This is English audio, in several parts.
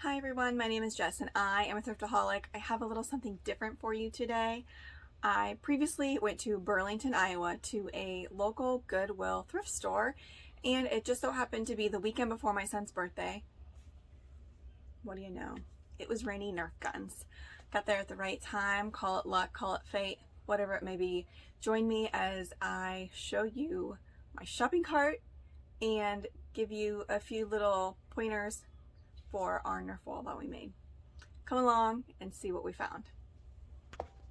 Hi everyone, my name is Jess and I am a thriftaholic. I have a little something different for you today. I previously went to Burlington, Iowa to a local Goodwill thrift store, and it just so happened to be the weekend before my son's birthday. What do you know? It was raining Nerf guns. Got there at the right time, call it luck, call it fate, whatever it may be. Join me as I show you my shopping cart and give you a few little pointers for our Nerf wall that we made. Come along and see what we found.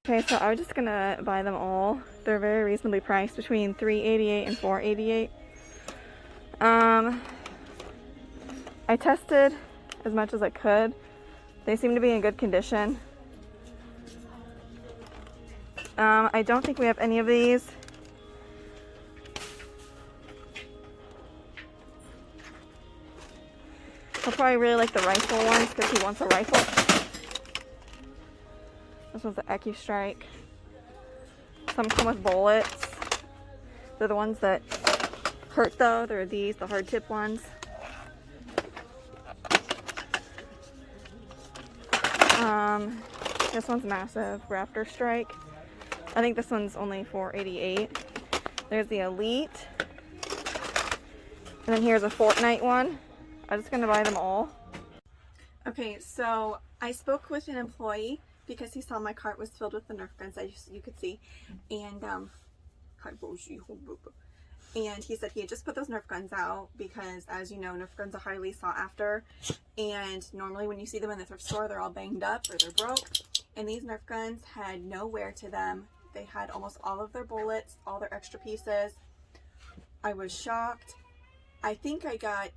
Okay, so I was just gonna buy them all. They're very reasonably priced, between $3.88 and $4.88. I tested as much as I could. They seem to be in good condition. I don't think we have any of these. He'll probably really like the rifle ones because he wants a rifle. This one's the AccuStrike. Some come with bullets. They're the ones that hurt though. They're these, the hard tip ones. This one's massive, Raptor Strike. I think this one's only $4.88. There's the Elite. And then here's a Fortnite one. I'm just gonna buy them all. Okay, so I spoke with an employee because he saw my cart was filled with the Nerf guns, as you could see, and he said he had just put those Nerf guns out because, as you know, Nerf guns are highly sought after, and normally when you see them in the thrift store, they're all banged up or they're broke, and these Nerf guns had no wear to them. They had almost all of their bullets, all their extra pieces. I was shocked. I think I got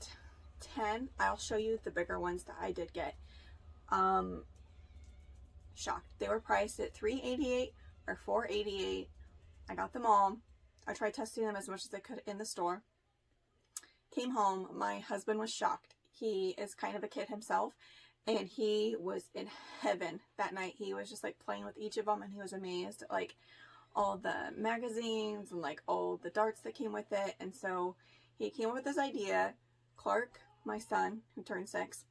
10. I'll show you the bigger ones that I did get. Shocked. They were priced at $3.88 or $4.88. I got them all. I tried testing them as much as I could in the store. Came home. My husband was shocked. He is kind of a kid himself, and he was in heaven that night. He was just like playing with each of them, and he was amazed at like all the magazines and like all the darts that came with it. And so he came up with this idea. Clark, my son, who turned 6,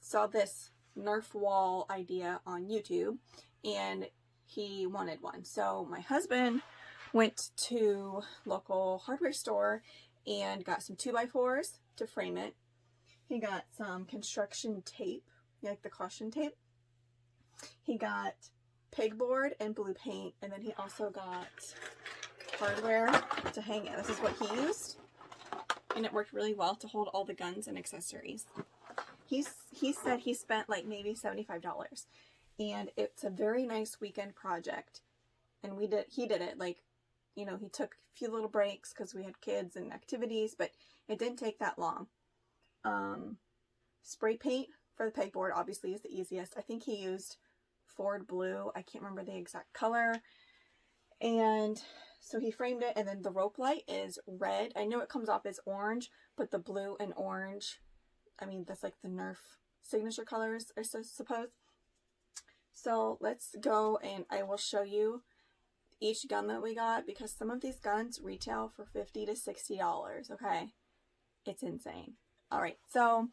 saw this Nerf wall idea on YouTube, and he wanted one. So my husband went to local hardware store and got some 2x4s to frame it. He got some construction tape, like the caution tape. He got pegboard and blue paint, and then he also got hardware to hang it. This is what he used, and it worked really well to hold all the guns and accessories. He said he spent like maybe $75, and it's a very nice weekend project. And he did it like, you know, he took a few little breaks because we had kids and activities, but it didn't take that long. Spray paint for the pegboard obviously is the easiest. I think he used Ford blue. I can't remember the exact color. And so he framed it, and then the rope light is red. I know it comes off as orange, but the blue and orange, I mean, that's like the Nerf signature colors, I suppose. So let's go and I will show you each gun that we got, because some of these guns retail for $50 to $60, okay? It's insane. All right, so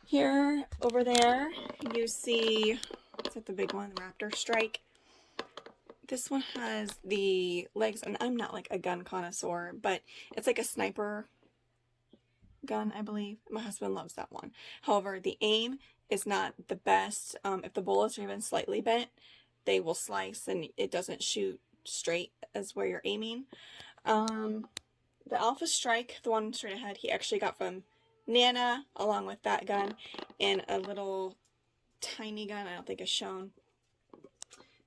here, over there, you see, is that the big one, the Raptor Strike? This one has the legs, and I'm not like a gun connoisseur, but it's like a sniper gun, I believe. My husband loves that one. However, the aim is not the best. If the bullets are even slightly bent, they will slice and it doesn't shoot straight as where you're aiming. The Alpha Strike, the one straight ahead, he actually got from Nana along with that gun, and a little tiny gun I don't think is shown.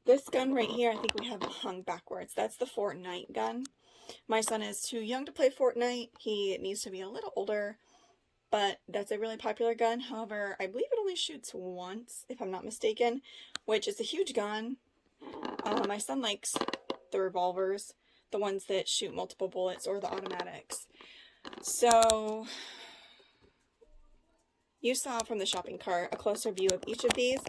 This gun right here, I think we have hung backwards. That's the Fortnite gun. My son is too young to play Fortnite. He needs to be a little older, but that's a really popular gun. However, I believe it only shoots once, if I'm not mistaken, which is a huge gun. My son likes the revolvers, the ones that shoot multiple bullets, or the automatics. So you saw from the shopping cart a closer view of each of these.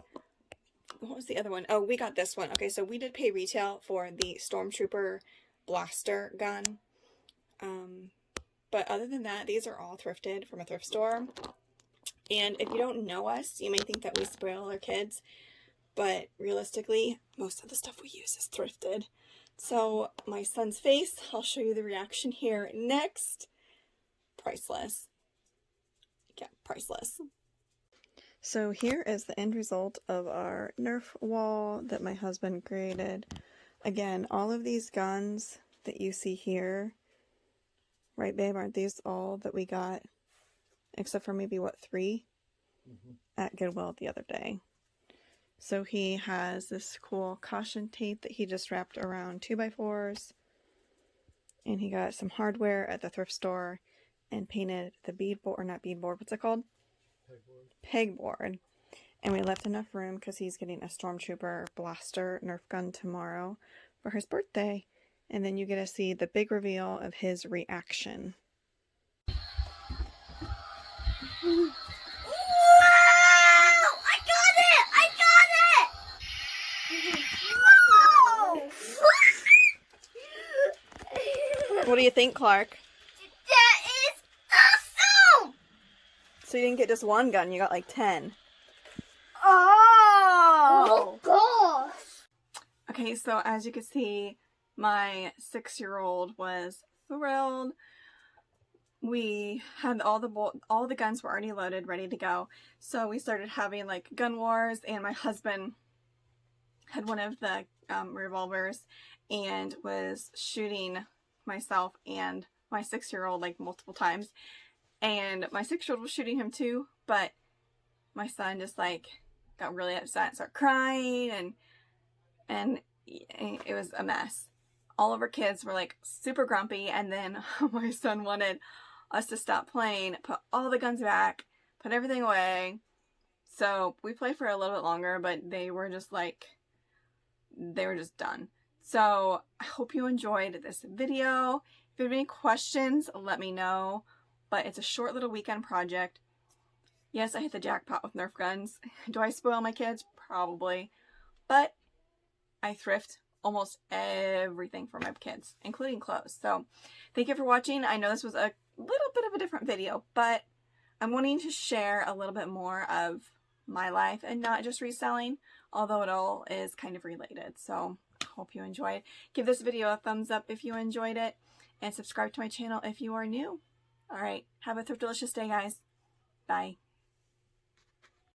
What was the other one? Oh, we got this one. Okay, so we did pay retail for the Stormtrooper blaster gun. But other than that, these are all thrifted from a thrift store. And if you don't know us, you may think that we spoil our kids, but realistically, most of the stuff we use is thrifted. So my son's face, I'll show you the reaction here next. Priceless. Yeah, priceless. So here is the end result of our Nerf wall that my husband created. Again, all of these guns that you see here, right babe, aren't these all that we got? Except for maybe, what, 3? At Goodwill the other day. So he has this cool caution tape that he just wrapped around 2x4s. And he got some hardware at the thrift store and painted the beadboard, or not beadboard, what's it called? Pegboard. And we left enough room because he's getting a Stormtrooper blaster Nerf gun tomorrow for his birthday. And then you get to see the big reveal of his reaction. Wow! I got it! Whoa! What do you think, Clark? That is awesome! So you didn't get just one gun, you got like 10. Oh gosh! Okay, so as you can see, my 6-year-old was thrilled. We had all the guns were already loaded, ready to go. So we started having like gun wars, and my husband had one of the revolvers and was shooting myself and my 6-year-old like multiple times. And my 6-year-old was shooting him too, but my son just like got really upset and started crying, and it was a mess. All of our kids were like super grumpy, and then my son wanted us to stop playing, put all the guns back, put everything away. So we played for a little bit longer, but they were just done. So I hope you enjoyed this video. If you have any questions, let me know. But it's a short little weekend project. Yes, I hit the jackpot with Nerf guns. Do I spoil my kids? Probably. But I thrift almost everything for my kids, including clothes. So thank you for watching. I know this was a little bit of a different video, but I'm wanting to share a little bit more of my life and not just reselling, although it all is kind of related. So hope you enjoyed. Give this video a thumbs up if you enjoyed it, and subscribe to my channel if you are new. All right, have a thriftalicious day, guys. Bye.